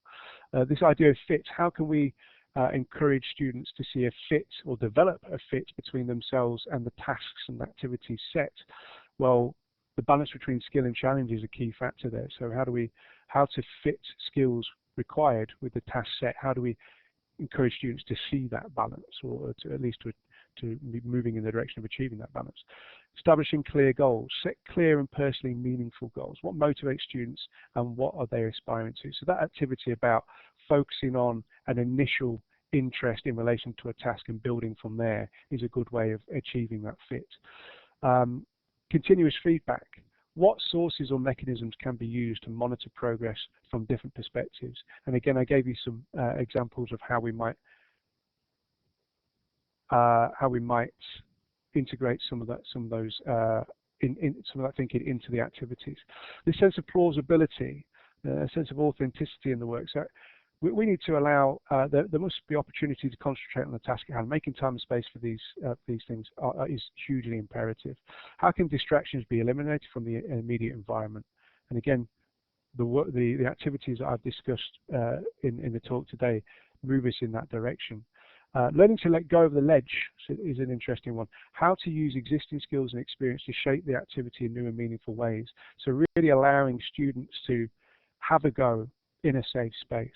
This idea of fit, how can we encourage students to see a fit or develop a fit between themselves and the tasks and activities set? Well, the balance between skill and challenge is a key factor there. So how to fit skills required with the task set? How do we encourage students to see that balance, or to at least to be moving in the direction of achieving that balance? Establishing clear goals. Set clear and personally meaningful goals. What motivates students and what are they aspiring to? So that activity about focusing on an initial interest in relation to a task and building from there is a good way of achieving that fit. Continuous feedback. What sources or mechanisms can be used to monitor progress from different perspectives? And again, I gave you some examples of how we might integrate some of that thinking into the activities. This sense of plausibility, a sense of authenticity in the work. So we need to allow, there must be opportunity to concentrate on the task at hand. Making time and space for these things is hugely imperative. How can distractions be eliminated from the immediate environment? And again, the activities that I've discussed in the talk today move us in that direction. Learning to let go of the ledge is an interesting one. How to use existing skills and experience to shape the activity in new and meaningful ways. So really allowing students to have a go in a safe space,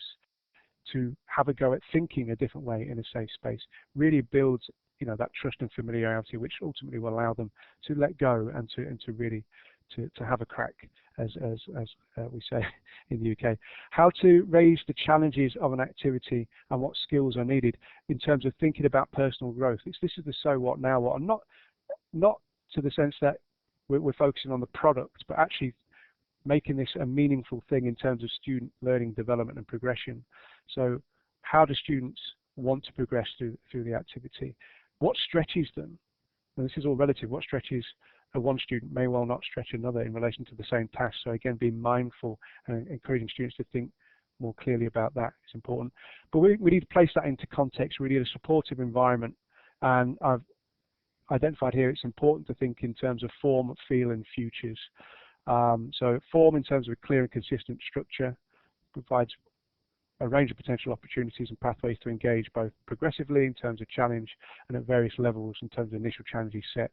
to have a go at thinking a different way in a safe space, really builds that trust and familiarity, which ultimately will allow them to let go and to really to have a crack as we say in the UK. How to raise the challenges of an activity and what skills are needed in terms of thinking about personal growth. This is the so what, now what, and not to the sense that we're focusing on the product, but actually making this a meaningful thing in terms of student learning, development and progression. So how do students want to progress through the activity? What stretches them? And this is all relative. What stretches one student may well not stretch another in relation to the same task. So again, being mindful and encouraging students to think more clearly about that is important. But we need to place that into context. We need a supportive environment. And I've identified here it's important to think in terms of form, feel and futures. So form in terms of a clear and consistent structure provides a range of potential opportunities and pathways to engage both progressively in terms of challenge and at various levels in terms of initial challenges set.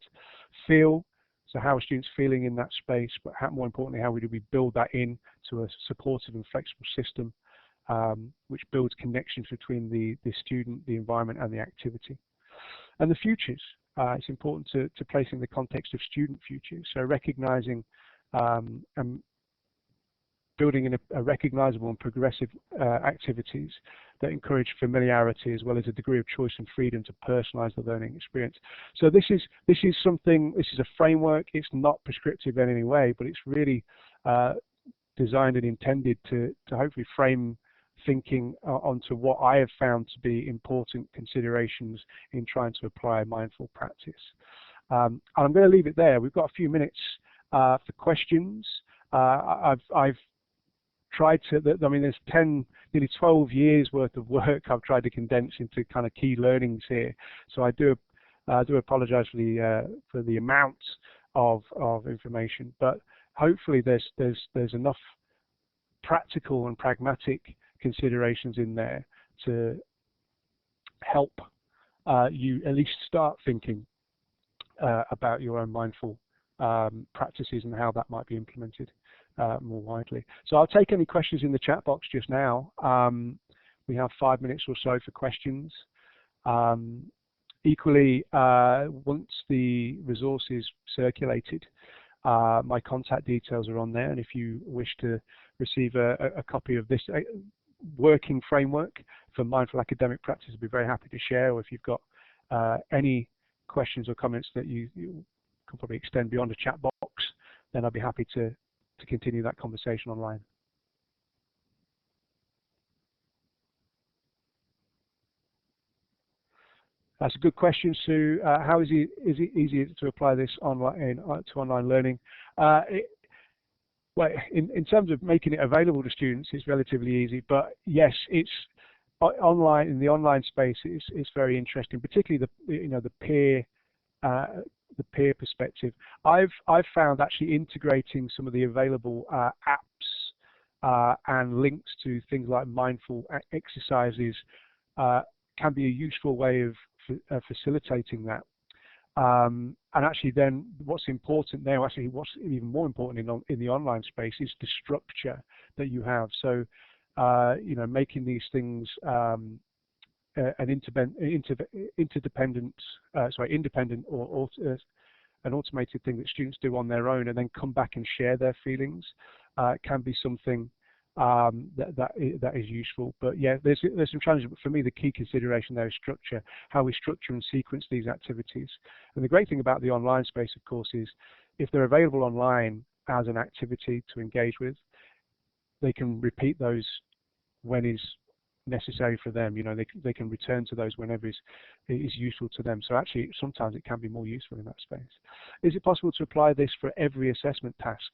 Feel, so how are students feeling in that space, but more importantly, how do we build that in to a supportive and flexible system which builds connections between the student, the environment and the activity. And the futures, it's important to place in the context of student futures, so recognizing and building in a recognizable and progressive activities that encourage familiarity as well as a degree of choice and freedom to personalize the learning experience. So this is a framework. It's not prescriptive in any way, but it's really designed and intended to hopefully frame thinking onto what I have found to be important considerations in trying to apply mindful practice. And I'm going to leave it there. We've got a few minutes for questions. I've tried to, there's nearly 12 years worth of work I've tried to condense into kind of key learnings here. So I do apologize for the amount of information, but hopefully there's enough practical and pragmatic considerations in there to help you at least start thinking about your own mindful practices and how that might be implemented more widely. So I'll take any questions in the chat box just now. We have 5 minutes or so for questions. Equally, once the resource is circulated, my contact details are on there, and if you wish to receive a copy of this working framework for mindful academic practice, I'd be very happy to share. Or if you've got any questions or comments that you can probably extend beyond the chat box, then I'd be happy to continue that conversation online. That's a good question, Sue. How is it easy to apply this online to online learning? Well, in terms of making it available to students, it's relatively easy. But yes, it's online. In the online space, it's very interesting, particularly the peer perspective. I've found actually integrating some of the available apps and links to things like mindful exercises can be a useful way of facilitating that. And actually then what's important there, actually what's even more important in the online space is the structure that you have. So, making these things independent or an automated thing that students do on their own and then come back and share their feelings can be something that is useful. But yeah, there's some challenges, but for me the key consideration there is structure, how we structure and sequence these activities. And the great thing about the online space, of course, is if they're available online as an activity to engage with, they can repeat those when is necessary for them. They can return to those whenever is useful to them. So actually sometimes it can be more useful in that space. Is it possible to apply this for every assessment task?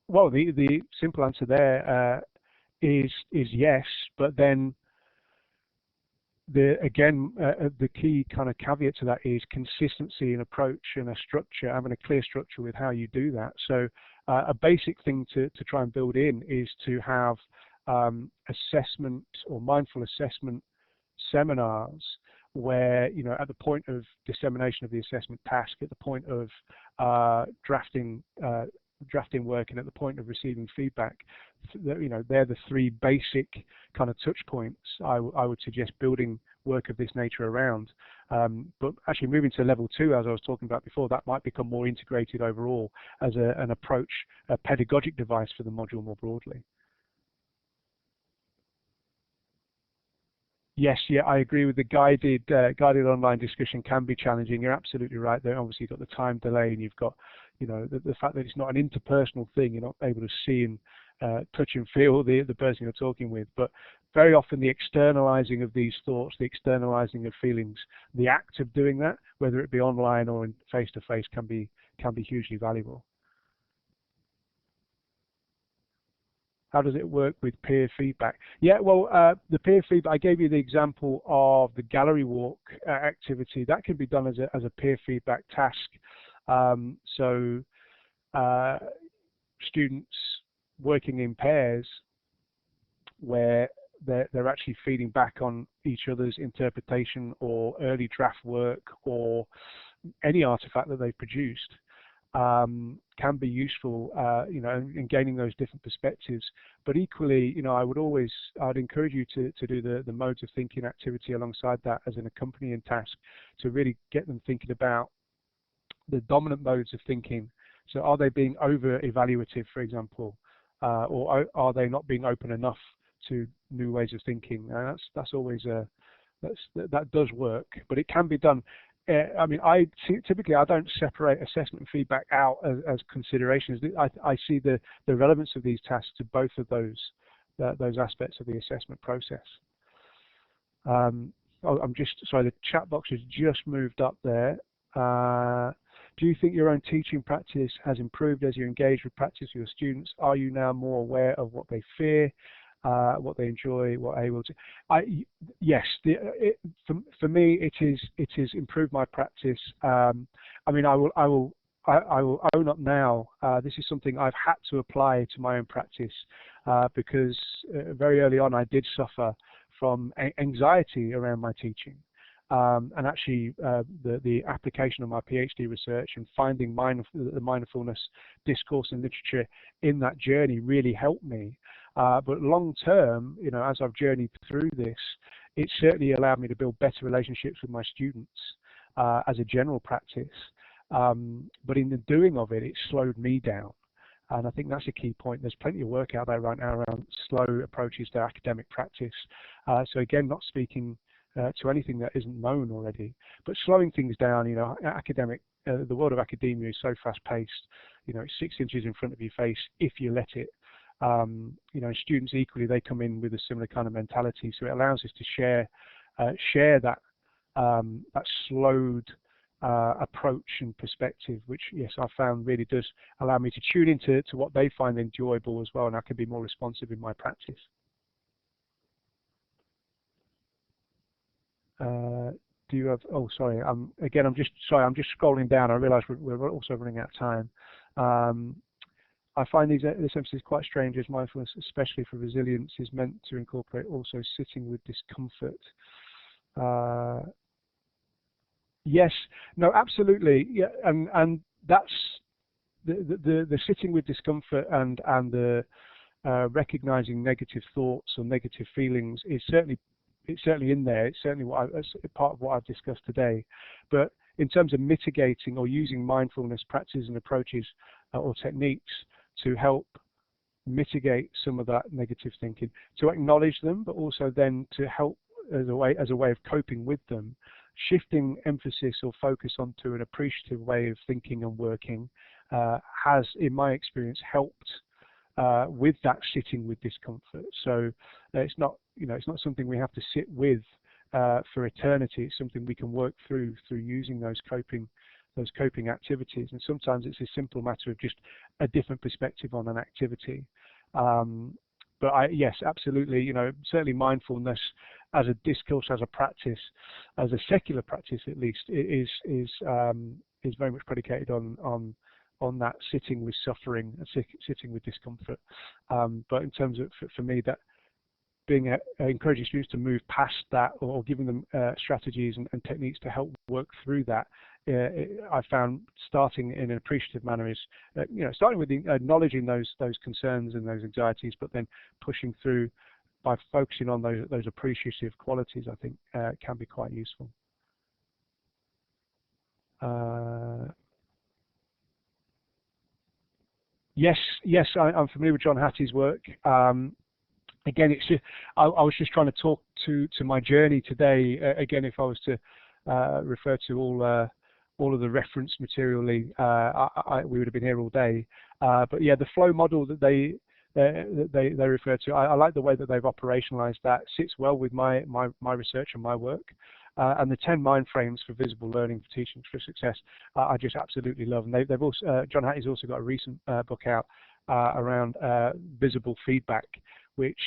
Well, the simple answer there is yes, but then the key kind of caveat to that is consistency in approach and a structure, having a clear structure with how you do that. So a basic thing to try and build in is to have assessment or mindful assessment seminars where, at the point of dissemination of the assessment task, at the point of drafting work, and at the point of receiving feedback, they're the three basic kind of touch points I would suggest building work of this nature around. But actually moving to level 2, as I was talking about before, that might become more integrated overall as an approach, a pedagogic device for the module more broadly. Yes, yeah, I agree with the guided online discussion can be challenging. You're absolutely right there. Obviously, you've got the time delay, and you've got, you know, the fact that it's not an interpersonal thing. You're not able to see and touch and feel the person you're talking with. But very often, the externalizing of these thoughts, the externalizing of feelings, the act of doing that, whether it be online or in face-to-face, can be hugely valuable. How does it work with peer feedback? Yeah, well, the peer feedback, I gave you the example of the gallery walk activity. That can be done as a peer feedback task. So students working in pairs where they're actually feeding back on each other's interpretation or early draft work or any artifact that they've produced. Can be useful, you know, in gaining those different perspectives. But equally, you know, I'd encourage you to do the modes of thinking activity alongside that as an accompanying task to really get them thinking about the dominant modes of thinking. So are they being over-evaluative, for example, or are they not being open enough to new ways of thinking? And that's always that does work, but it can be done. I mean, typically I don't separate assessment and feedback out as considerations. I see the relevance of these tasks to both of those aspects of the assessment process. I'm just sorry, the chat box has just moved up there. Do you think your own teaching practice has improved as you engage with practice with your students? Are you now more aware of what they fear, what they enjoy, what able to? Yes, for me it is improved my practice. I mean, I will own up now. This is something I've had to apply to my own practice because very early on I did suffer from anxiety around my teaching. And actually, the application of my PhD research and finding the mindfulness discourse and literature in that journey really helped me. But long term, you know, as I've journeyed through this, it certainly allowed me to build better relationships with my students as a general practice. But in the doing of it, it slowed me down. And I think that's a key point. There's plenty of work out there right now around slow approaches to academic practice. So again, not speaking to anything that isn't known already, but slowing things down. You know, the world of academia is so fast-paced. You know, it's 6 inches in front of your face if you let it. You know, students equally, they come in with a similar kind of mentality, so it allows us to share that slowed approach and perspective, which yes, I found really does allow me to tune into what they find enjoyable as well, and I can be more responsive in my practice. Do you have? Oh, sorry. Again, I'm just scrolling down. I realise we're also running out of time. I find this emphasis quite strange, as mindfulness, especially for resilience, is meant to incorporate also sitting with discomfort. Yes, no, absolutely, yeah, and that's the sitting with discomfort and the recognizing negative thoughts or negative feelings is certainly in there. It's certainly part of what I've discussed today. But in terms of mitigating or using mindfulness practices and approaches or techniques to help mitigate some of that negative thinking, to acknowledge them, but also then to help as a way of coping with them, shifting emphasis or focus onto an appreciative way of thinking and working has, in my experience, helped with that sitting with discomfort. So it's not something we have to sit with for eternity. It's something we can work through using those coping activities. And sometimes it's a simple matter of just a different perspective on an activity. But yes, absolutely. You know, certainly mindfulness as a discourse, as a practice, as a secular practice at least, is very much predicated on that sitting with suffering and sitting with discomfort. But in terms of, for me, that being encouraging students to move past that, or giving them strategies and techniques to help work through that, I found starting in an appreciative manner is, starting with acknowledging those concerns and those anxieties, but then pushing through by focusing on those appreciative qualities, I think can be quite useful. Yes, I'm familiar with John Hattie's work. Again, it's just, I was just trying to talk to my journey today. Again, if I was to refer to all of the reference material, we would have been here all day. But yeah, the flow model that they refer to, I like the way that they've operationalized that. Sits well with my research and my work. And the 10 mind frames for visible learning for teaching for success, I just absolutely love. And they've also, John Hattie's also got a recent book out around visible feedback, which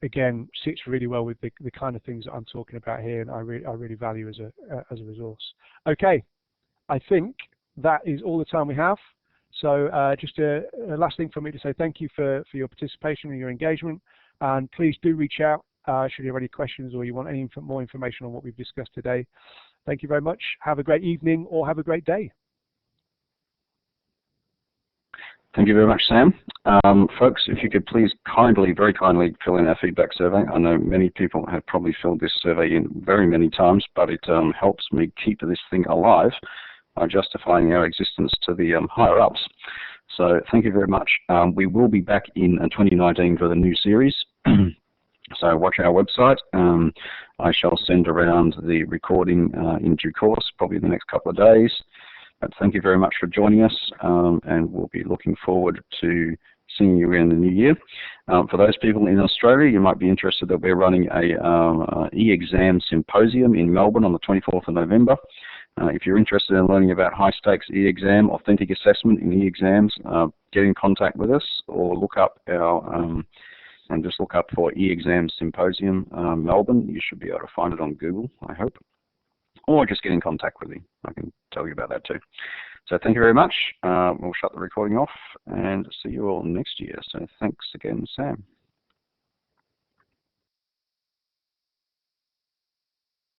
again sits really well with the kind of things that I'm talking about here, and I really value as a resource. Okay, I think that is all the time we have. So just a last thing for me to say, thank you for your participation and your engagement, and please do reach out should you have any questions or you want any more information on what we've discussed today. Thank you very much. Have a great evening or have a great day. Thank you very much, Sam. Folks, if you could please very kindly fill in our feedback survey. I know many people have probably filled this survey in very many times, but it helps me keep this thing alive by justifying our existence to the higher ups. So thank you very much. We will be back in 2019 for the new series. So watch our website. I shall send around the recording in due course, probably in the next couple of days. But thank you very much for joining us, and we'll be looking forward to seeing you in the new year. For those people in Australia, you might be interested that we're running a e-exam symposium in Melbourne on the 24th of November. If you're interested in learning about high-stakes e-exam, authentic assessment in e-exams, get in contact with us or look up our and just look up for e-exam symposium Melbourne. You should be able to find it on Google, I hope. Or just get in contact with me. I can tell you about that too. So thank you very much. We'll shut the recording off and see you all next year. So thanks again, Sam.